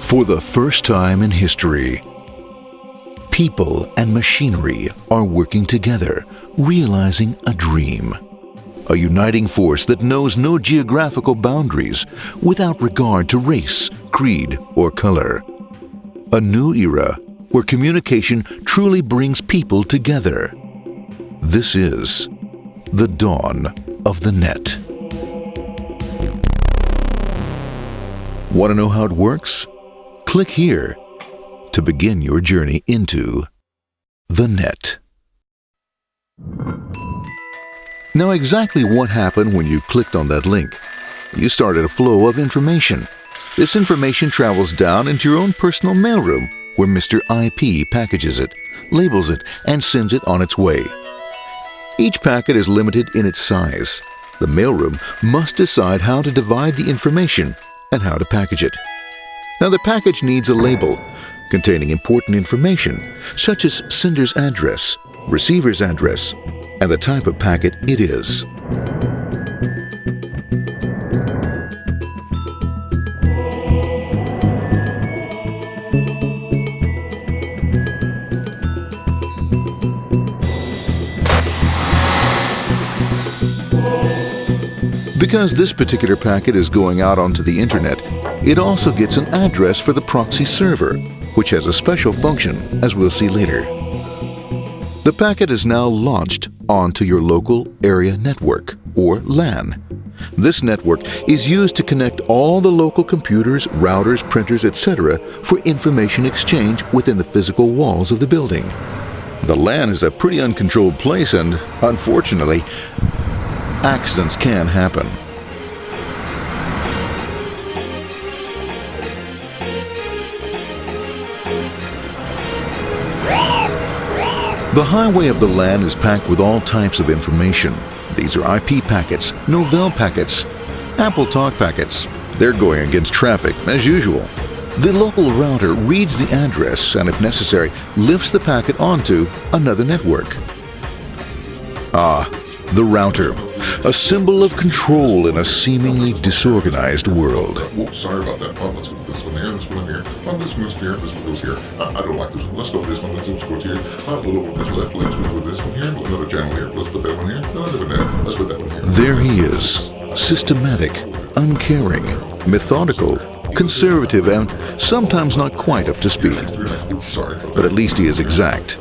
For the first time in history, people and machinery are working together, realizing a dream. A uniting force that knows no geographical boundaries without regard to race, creed, or color. A new era where communication truly brings people together. This is the dawn of the net. Want to know how it works? Click here to begin your journey into the net. Now, exactly what happened when you clicked on that link? You started a flow of information. This information travels down into your own personal mailroom, where Mr. IP packages it, labels it, and sends it on its way. Each packet is limited in its size. The mailroom must decide how to divide the information and how to package it. Now, the package needs a label containing important information, such as sender's address, receiver's address, and the type of packet it is. Because this particular packet is going out onto the internet, it also gets an address for the proxy server, which has a special function, as we'll see later. The packet is now launched onto your local area network, or LAN. This network is used to connect all the local computers, routers, printers, etc. for information exchange within the physical walls of the building. The LAN is a pretty uncontrolled place and, unfortunately, accidents can happen. The highway of the LAN is packed with all types of information. These are IP packets, Novell packets, Apple Talk packets. They're going against traffic, as usual. The local router reads the address and, if necessary, lifts the packet onto another network. The router, a symbol of control in a seemingly disorganized world. Whoops, sorry about that. Let's go with this one here, this one here. This one goes here, this one goes here. I don't like this one. Let's go with this one. Let's go here. A little bit this left. Let's go with this one here. Another channel here. Let's put that one here. Another one there. Let's put that one here. There he is, systematic, uncaring, methodical, conservative, and sometimes not quite up to speed. Sorry. But at least he is exact,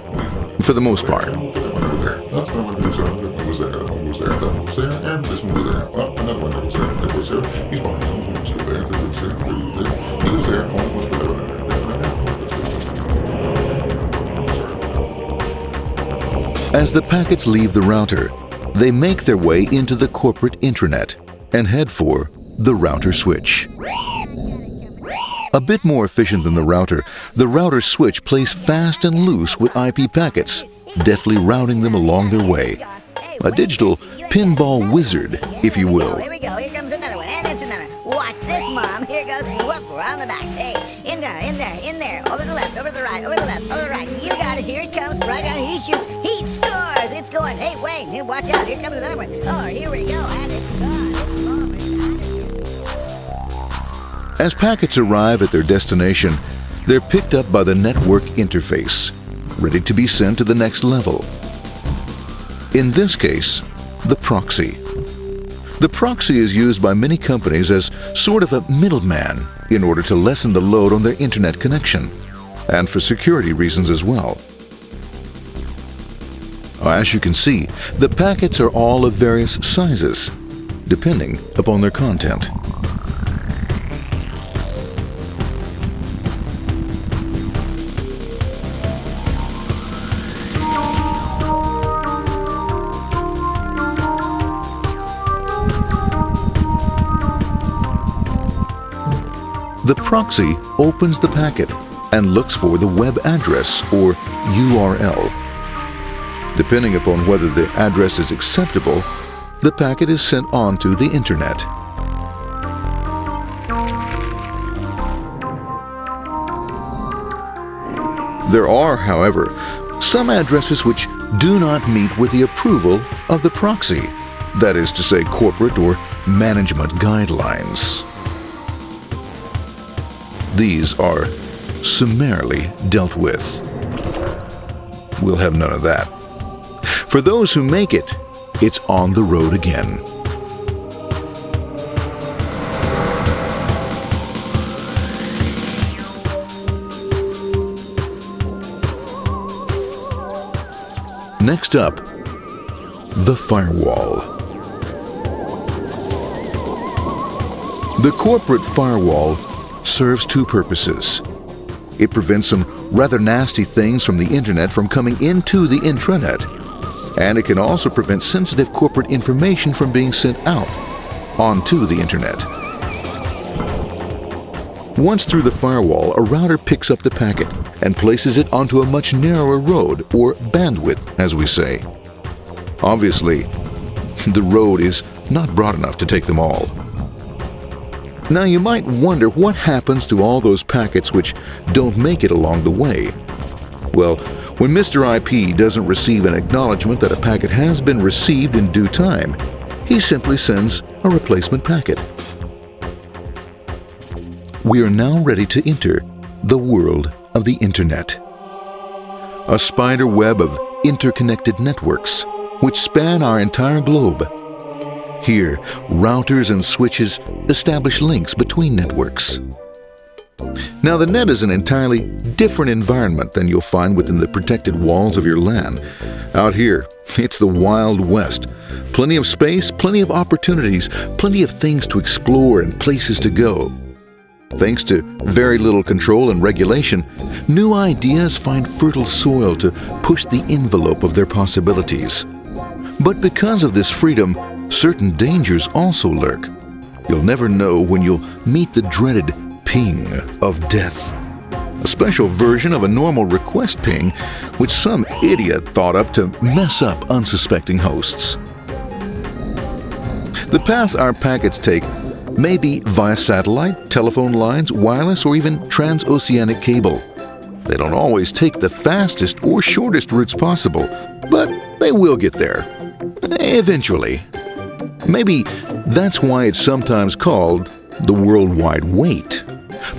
for the most part. That's the one that was there. That one was there. That one was there. And this one was there. Oh, another one that was there. That was there. He's behind him. He was there. That was there. He was there. Oh, let's put that one there. As the packets leave the router, they make their way into the corporate intranet and head for the router switch. A bit more efficient than the router switch plays fast and loose with IP packets, deftly routing them along their way. A digital pinball wizard, if you will. Here we go. Here comes another one. And it's another. Watch this, Mom. Here goes. Whoop, around the back. Hey, in there. Over the left, over the right, over the left, over the right. You got it. Here it comes. Right down. He shoots. He scores. It's going. Hey, Wayne. Here, watch out. Here comes another one. Oh, here we go. And it's gone. As packets arrive at their destination, they're picked up by the network interface, ready to be sent to the next level. In this case, the proxy. The proxy is used by many companies as sort of a middleman in order to lessen the load on their internet connection, and for security reasons as well. As you can see, the packets are all of various sizes, depending upon their content. The proxy opens the packet and looks for the web address, or URL. Depending upon whether the address is acceptable, the packet is sent on to the internet. There are, however, some addresses which do not meet with the approval of the proxy, that is to say, corporate or management guidelines. These are summarily dealt with. We'll have none of that. For those who make it, it's on the road again. Next up, the firewall. The corporate firewall serves two purposes. It prevents some rather nasty things from the internet from coming into the intranet, and it can also prevent sensitive corporate information from being sent out onto the internet. Once through the firewall, a router picks up the packet and places it onto a much narrower road, or bandwidth, as we say. Obviously, the road is not broad enough to take them all. Now you might wonder what happens to all those packets which don't make it along the way. Well, when Mr. IP doesn't receive an acknowledgement that a packet has been received in due time, he simply sends a replacement packet. We are now ready to enter the world of the Internet. A spider web of interconnected networks which span our entire globe. Here, routers and switches establish links between networks. Now, the net is an entirely different environment than you'll find within the protected walls of your LAN. Out here, it's the Wild West. Plenty of space, plenty of opportunities, plenty of things to explore and places to go. Thanks to very little control and regulation, new ideas find fertile soil to push the envelope of their possibilities. But because of this freedom, certain dangers also lurk. You'll never know when you'll meet the dreaded ping of death. A special version of a normal request ping, which some idiot thought up to mess up unsuspecting hosts. The paths our packets take may be via satellite, telephone lines, wireless, or even transoceanic cable. They don't always take the fastest or shortest routes possible, but they will get there. Eventually. Maybe that's why it's sometimes called the worldwide wait.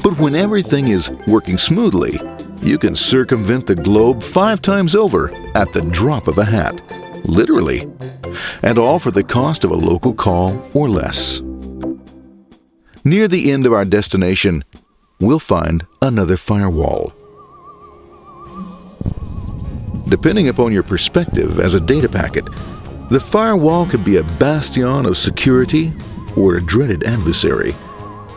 But when everything is working smoothly, you can circumvent the globe 5 times over at the drop of a hat. Literally. And all for the cost of a local call or less. Near the end of our destination, we'll find another firewall. Depending upon your perspective as a data packet, the firewall could be a bastion of security or a dreaded adversary.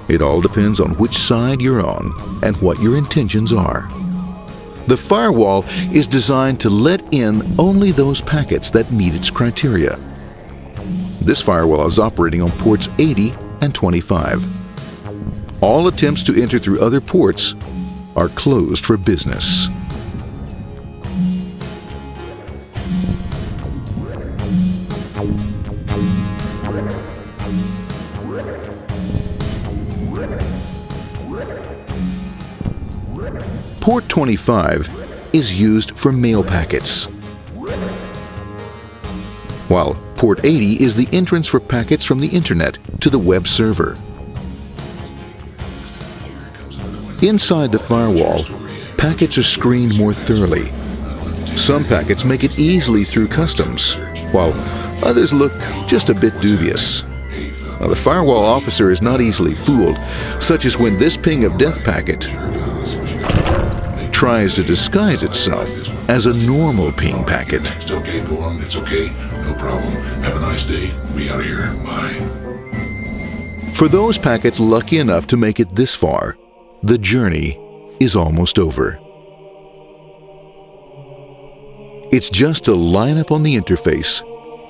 It all depends on which side you're on and what your intentions are. The firewall is designed to let in only those packets that meet its criteria. This firewall is operating on ports 80 and 25. All attempts to enter through other ports are closed for business. Port 25 is used for mail packets, while Port 80 is the entrance for packets from the Internet to the web server. Inside the firewall, packets are screened more thoroughly. Some packets make it easily through customs, while others look just a bit dubious. Now, the firewall officer is not easily fooled, such as when this ping of death packet tries to disguise itself as a normal ping packet. It's okay, go on, it's okay, no problem. Have a nice day, be out of here, bye. For those packets lucky enough to make it this far, the journey is almost over. It's just a lineup on the interface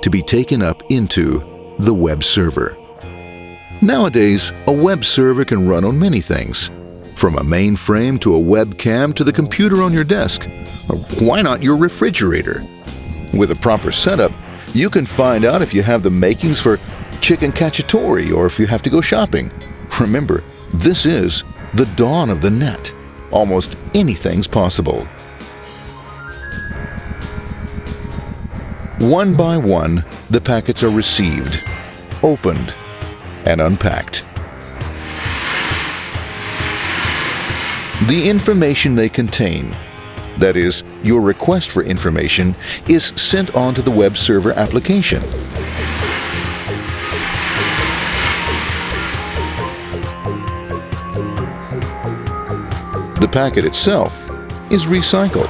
to be taken up into the web server. Nowadays, a web server can run on many things, from a mainframe to a webcam to the computer on your desk, or why not your refrigerator? With a proper setup, you can find out if you have the makings for chicken cacciatore or if you have to go shopping. Remember, this is the dawn of the net. Almost anything's possible. One by one, the packets are received, opened, and unpacked. The information they contain, that is, your request for information, is sent on to the web server application. The packet itself is recycled,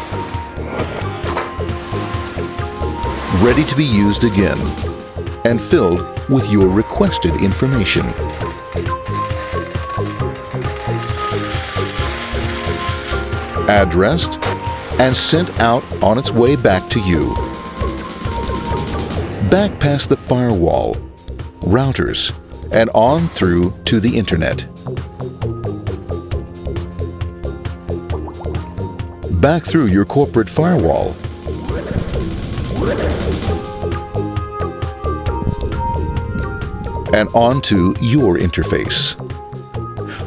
ready to be used again, and filled with your requested information. Addressed and sent out on its way back to you. Back past the firewall, routers, and on through to the internet. Back through your corporate firewall. And onto your interface.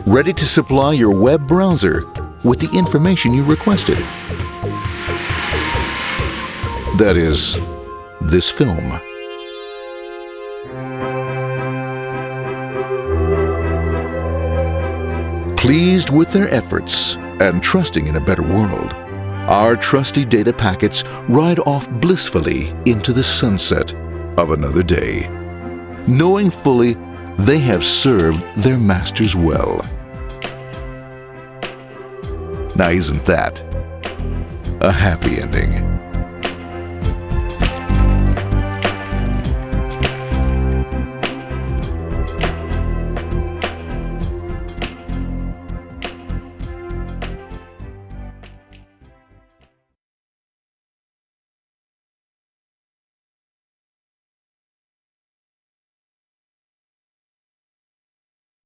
Ready to supply your web browser with the information you requested. That is, this film. Pleased with their efforts and trusting in a better world, our trusty data packets ride off blissfully into the sunset of another day, knowing fully they have served their masters well. Now, isn't that a happy ending?